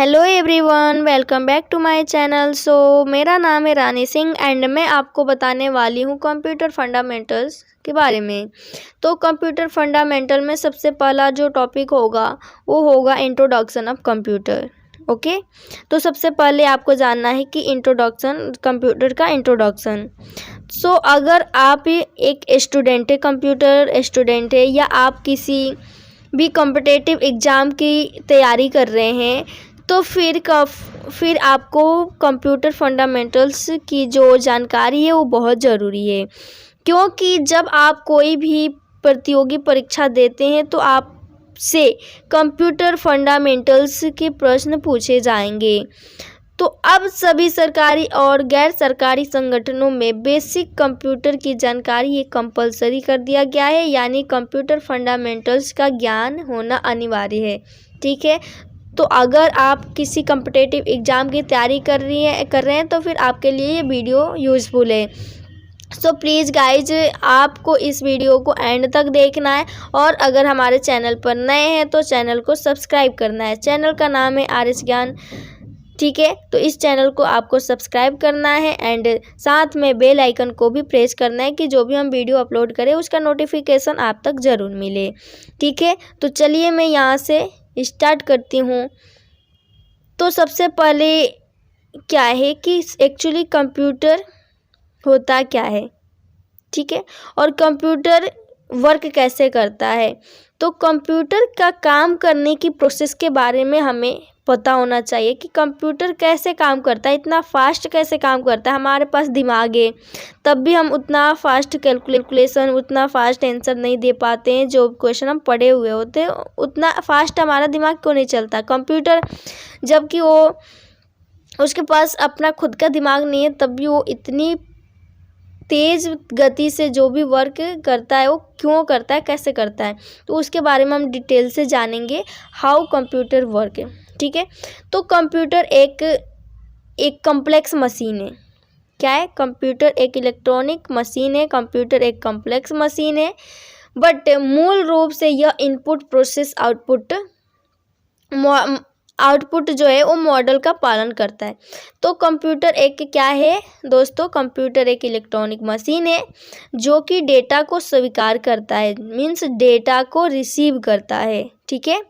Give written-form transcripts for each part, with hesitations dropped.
Hello everyone, welcome back to my channel. मेरा नाम है रानी सिंह एंड मैं आपको बताने वाली हूँ कंप्यूटर फंडामेंटल्स के बारे में। तो कंप्यूटर फंडामेंटल में सबसे पहला जो टॉपिक होगा वो होगा इंट्रोडक्शन ऑफ कंप्यूटर। ओके, तो सबसे पहले आपको जानना है कि इंट्रोडक्शन, कंप्यूटर का इंट्रोडक्शन। अगर आप एक स्टूडेंट है, कंप्यूटर स्टूडेंट है, या आप किसी भी कॉम्पिटिटिव एग्ज़ाम की तैयारी कर रहे हैं, तो फिर आपको कंप्यूटर फंडामेंटल्स की जो जानकारी है वो बहुत ज़रूरी है। क्योंकि जब आप कोई भी प्रतियोगी परीक्षा देते हैं तो आपसे कंप्यूटर फंडामेंटल्स के प्रश्न पूछे जाएंगे। तो अब सभी सरकारी और गैर सरकारी संगठनों में बेसिक कंप्यूटर की जानकारी ये कंपलसरी कर दिया गया है, यानी कंप्यूटर फंडामेंटल्स का ज्ञान होना अनिवार्य है। ठीक है, तो अगर आप किसी कॉम्पिटिटिव एग्ज़ाम की तैयारी कर रहे हैं तो फिर आपके लिए ये वीडियो यूज़फुल है। प्लीज़ गाइज, आपको इस वीडियो को एंड तक देखना है, और अगर हमारे चैनल पर नए हैं तो चैनल को सब्सक्राइब करना है। चैनल का नाम है आर.एस. ज्ञान। ठीक है, तो इस चैनल को आपको सब्सक्राइब करना है एंड साथ में बेल आइकन को भी प्रेस करना है कि जो भी हम वीडियो अपलोड करें उसका नोटिफिकेशन आप तक ज़रूर मिले। ठीक है, तो चलिए मैं यहाँ से स्टार्ट करती हूँ। तो सबसे पहले क्या है कि एक्चुअली कंप्यूटर होता क्या है, ठीक है, और कंप्यूटर वर्क कैसे करता है। तो कंप्यूटर का काम करने की प्रोसेस के बारे में हमें पता होना चाहिए कि कंप्यूटर कैसे काम करता है, इतना फास्ट कैसे काम करता है। हमारे पास दिमाग है तब भी हम उतना फास्ट कैलकुलेशन, उतना फास्ट आंसर नहीं दे पाते हैं। जो क्वेश्चन हम पढ़े हुए होते हैं उतना फास्ट हमारा दिमाग क्यों नहीं चलता। कंप्यूटर जबकि उसके पास अपना खुद का दिमाग नहीं है, तब भी वो इतनी तेज़ गति से जो भी वर्क करता है वो क्यों करता है, कैसे करता है, तो उसके बारे में हम डिटेल से जानेंगे हाउ कंप्यूटर वर्क है। ठीक है, तो कंप्यूटर एक कॉम्प्लेक्स मशीन है। क्या है? कंप्यूटर एक इलेक्ट्रॉनिक मशीन है, कंप्यूटर एक कॉम्प्लेक्स मशीन है, बट मूल रूप से यह इनपुट प्रोसेस आउटपुट जो है वो मॉडल का पालन करता है। तो कंप्यूटर एक क्या है दोस्तों? कंप्यूटर एक इलेक्ट्रॉनिक मशीन है जो कि डेटा को स्वीकार करता है, मीन्स डेटा को रिसीव करता है। ठीक है,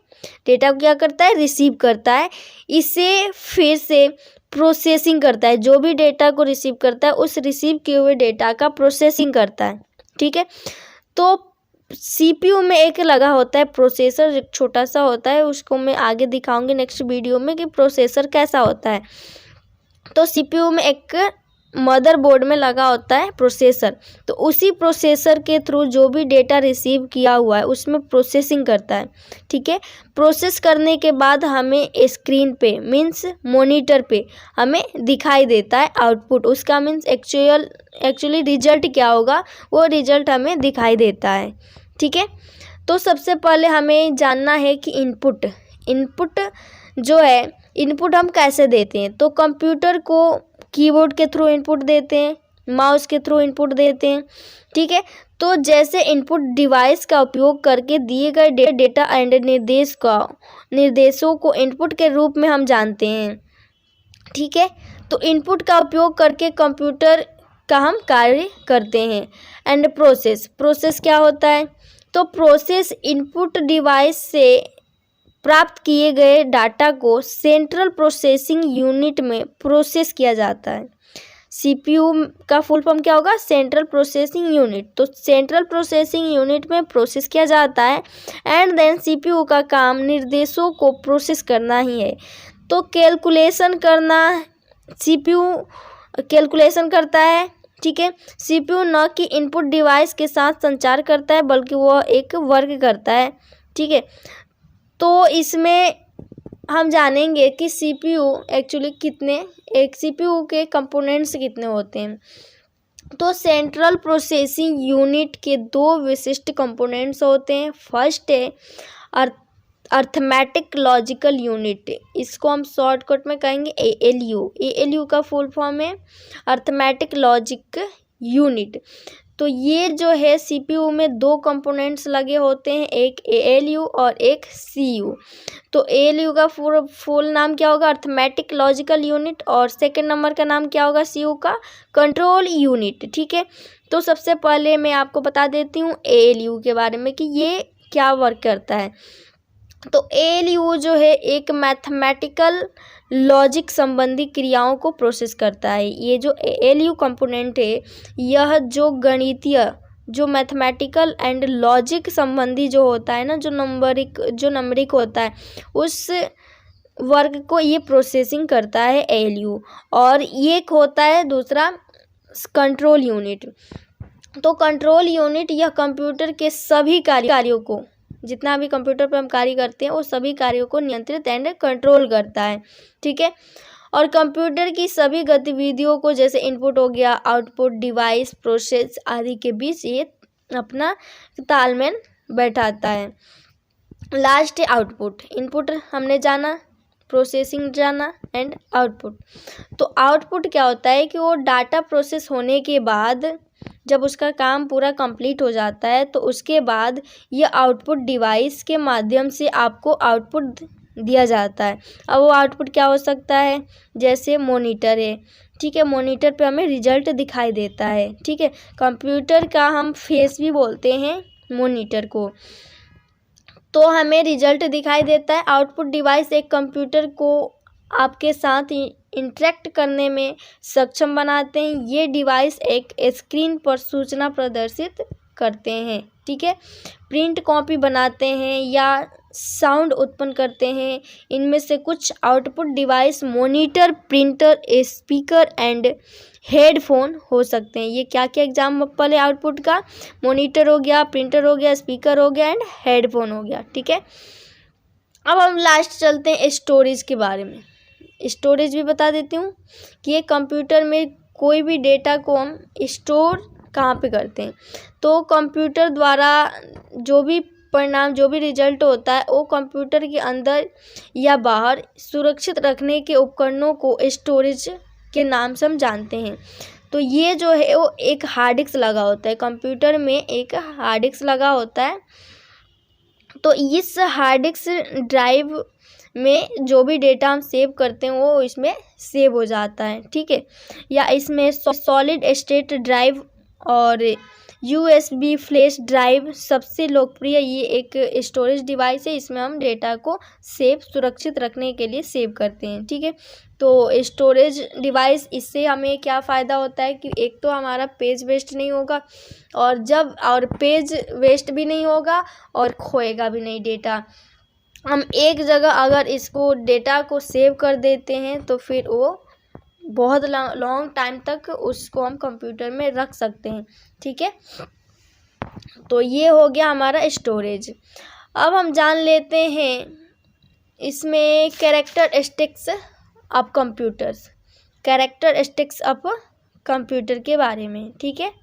डेटा को क्या करता है? रिसीव करता है। इसे फिर से प्रोसेसिंग करता है। जो भी डेटा को रिसीव करता है उस रिसीव किए हुए डेटा का प्रोसेसिंग करता है। ठीक है, तो सीपीयू में एक लगा होता है प्रोसेसर, एक छोटा सा होता है, उसको मैं आगे दिखाऊंगी नेक्स्ट वीडियो में कि प्रोसेसर कैसा होता है। तो सीपीयू में एक मदरबोर्ड में लगा होता है प्रोसेसर, तो उसी प्रोसेसर के थ्रू जो भी डेटा रिसीव किया हुआ है उसमें प्रोसेसिंग करता है। ठीक है, प्रोसेस करने के बाद हमें स्क्रीन पे, मीन्स मॉनिटर पे हमें दिखाई देता है आउटपुट उसका, मीन्स एक्चुअली रिजल्ट क्या होगा वो रिजल्ट हमें दिखाई देता है। ठीक है, तो सबसे पहले हमें जानना है कि इनपुट जो है, इनपुट हम कैसे देते हैं। तो कंप्यूटर को कीबोर्ड के थ्रू इनपुट देते हैं, माउस के थ्रू इनपुट देते हैं। ठीक है, तो जैसे इनपुट डिवाइस का उपयोग करके दिए गए डेटा एंड निर्देशों को इनपुट के रूप में हम जानते हैं। ठीक है, तो इनपुट का उपयोग करके कंप्यूटर का हम कार्य करते हैं। एंड प्रोसेस क्या होता है? तो प्रोसेस इनपुट डिवाइस से प्राप्त किए गए डाटा को सेंट्रल प्रोसेसिंग यूनिट में प्रोसेस किया जाता है। सीपीयू का फुल फॉर्म क्या होगा? Central processing unit. तो सेंट्रल प्रोसेसिंग यूनिट में प्रोसेस किया जाता है एंड देन सीपीयू का काम निर्देशों को प्रोसेस करना ही है। तो कैलकुलेशन करना, सीपीयू कैलकुलेशन करता है। ठीक है, सीपीयू न कि इनपुट डिवाइस के साथ संचार करता है बल्कि वह एक वर्क करता है। ठीक है, तो इसमें हम जानेंगे कि सीपीयू एक्चुअली एक सीपीयू के कंपोनेंट्स कितने होते हैं। तो सेंट्रल प्रोसेसिंग यूनिट के दो विशिष्ट कंपोनेंट्स होते हैं। फर्स्ट है अर्थमेटिक लॉजिकल यूनिट, इसको हम शॉर्टकट में कहेंगे एएलयू। एएलयू का फुल फॉर्म है अर्थमेटिक लॉजिक यूनिट। तो ये जो है सीपीयू में दो कंपोनेंट्स लगे होते हैं, एक एएलयू और एक सीयू। तो एएलयू का फुल नाम क्या होगा, अर्थमेटिक लॉजिकल यूनिट, और सेकंड नंबर का नाम क्या होगा, सीयू का कंट्रोल यूनिट। ठीक है, तो सबसे पहले मैं आपको बता देती हूँ एएलयू के बारे में कि ये क्या वर्क करता है। तो एएलयू जो है एक मैथमेटिकल लॉजिक संबंधी क्रियाओं को प्रोसेस करता है। ये जो एएलयू कंपोनेंट है यह जो गणितीय, जो मैथमेटिकल एंड लॉजिक संबंधी जो होता है ना, जो नंबरिक होता है, उस वर्क को ये प्रोसेसिंग करता है एएलयू। और ये एक होता है दूसरा कंट्रोल यूनिट। तो कंट्रोल यूनिट यह कंप्यूटर के सभी कार्यों को, जितना भी कंप्यूटर पर हम कार्य करते हैं वो सभी कार्यों को नियंत्रित एंड कंट्रोल करता है। ठीक है, और कंप्यूटर की सभी गतिविधियों को, जैसे इनपुट हो गया, आउटपुट, डिवाइस, प्रोसेस आदि के बीच ये अपना तालमेल बैठाता है। लास्ट है आउटपुट। इनपुट हमने जाना, प्रोसेसिंग जाना एंड आउटपुट। तो आउटपुट क्या होता है कि वो डाटा प्रोसेस होने के बाद जब उसका काम पूरा कंप्लीट हो जाता है तो उसके बाद यह आउटपुट डिवाइस के माध्यम से आपको आउटपुट दिया जाता है। अब वो आउटपुट क्या हो सकता है, जैसे मॉनिटर है। ठीक है, मॉनिटर पे हमें रिजल्ट दिखाई देता है। ठीक है, कंप्यूटर का हम फेस भी बोलते हैं मॉनिटर को। तो हमें रिजल्ट दिखाई देता है। आउटपुट डिवाइस एक कंप्यूटर को आपके साथ इंटरेक्ट करने में सक्षम बनाते हैं। ये डिवाइस एक स्क्रीन पर सूचना प्रदर्शित करते हैं। ठीक है, प्रिंट कॉपी बनाते हैं या साउंड उत्पन्न करते हैं। इनमें से कुछ output device monitor, printer, speaker and headphone हो सकते हैं। ये क्या क्या एग्जाम्पल है आउटपुट का, मॉनिटर हो गया, प्रिंटर हो गया, स्पीकर हो गया एंड हेडफोन हो गया। ठीक है, अब हम लास्ट चलते हैं स्टोरेज के बारे में। स्टोरेज भी बता देती हूँ कि ये कंप्यूटर में कोई भी डेटा को हम स्टोर कहाँ पे करते हैं। तो कंप्यूटर द्वारा जो भी परिणाम, जो भी रिजल्ट होता है वो कंप्यूटर के अंदर या बाहर सुरक्षित रखने के उपकरणों को स्टोरेज के नाम से हम जानते हैं। तो ये जो है वो एक हार्ड डिस्क लगा होता है, कंप्यूटर में एक हार्ड डिस्क लगा होता है। तो इस हार्ड डिस्क ड्राइव में जो भी डेटा हम सेव करते हैं वो इसमें सेव हो जाता है। ठीक है, या इसमें सॉलिड स्टेट ड्राइव और यूएसबी फ्लैश ड्राइव सबसे लोकप्रिय ये एक स्टोरेज डिवाइस है। इसमें हम डेटा को सुरक्षित रखने के लिए सेव करते हैं। ठीक है, तो स्टोरेज डिवाइस, इससे हमें क्या फ़ायदा होता है कि एक तो हमारा पेज वेस्ट नहीं होगा, और पेज वेस्ट भी नहीं होगा और खोएगा भी नहीं डेटा। हम एक जगह अगर इसको डेटा को सेव कर देते हैं तो फिर वो बहुत लॉन्ग टाइम तक उसको हम कंप्यूटर में रख सकते हैं। ठीक है, तो ये हो गया हमारा स्टोरेज। अब हम जान लेते हैं इसमें characteristics of computers, characteristics of computer के बारे में। ठीक है,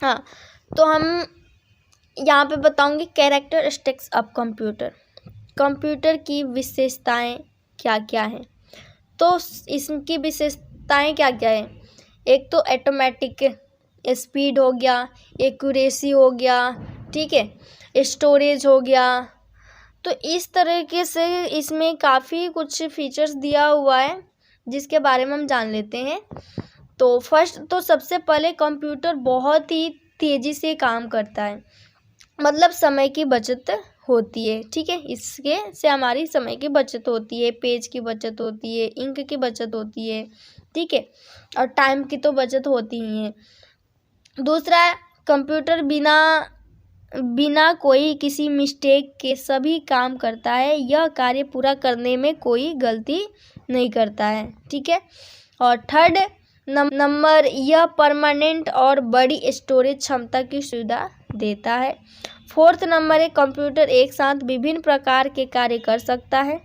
हाँ, तो हम यहाँ पे बताऊंगी कैरेक्टरिस्टिक्स ऑफ कंप्यूटर। कंप्यूटर की विशेषताएं क्या क्या हैं। तो इसकी विशेषताएं क्या क्या है, एक तो ऑटोमेटिक स्पीड हो गया, एक्यूरेसी हो गया, ठीक है, स्टोरेज हो गया। तो इस तरीके से इसमें काफ़ी कुछ फीचर्स दिया हुआ है जिसके बारे में हम जान लेते हैं। तो फर्स्ट तो सबसे पहले कंप्यूटर बहुत ही तेज़ी से काम करता है, मतलब समय की बचत होती है। ठीक है, इसके से हमारी समय की बचत होती है, पेज की बचत होती है, इंक की बचत होती है। ठीक है, और टाइम की तो बचत होती ही है। दूसरा, कंप्यूटर बिना कोई किसी मिस्टेक के सभी काम करता है। यह कार्य पूरा करने में कोई गलती नहीं करता है। ठीक है, और थर्ड नंबर, यह परमानेंट और बड़ी स्टोरेज क्षमता की सुविधा देता है। फोर्थ नंबर है, कंप्यूटर एक साथ विभिन्न प्रकार के कार्य कर सकता है।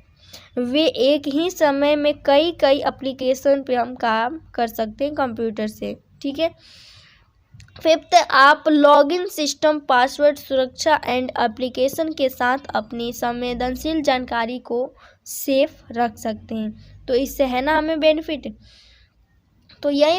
वे एक ही समय में कई एप्लीकेशन पे हम काम कर सकते हैं कंप्यूटर से। ठीक है, फिफ्थ, आप लॉगिन सिस्टम पासवर्ड सुरक्षा एंड एप्लीकेशन के साथ अपनी संवेदनशील जानकारी को सेफ रख सकते हैं। तो इससे है ना हमें बेनिफिट। तो यही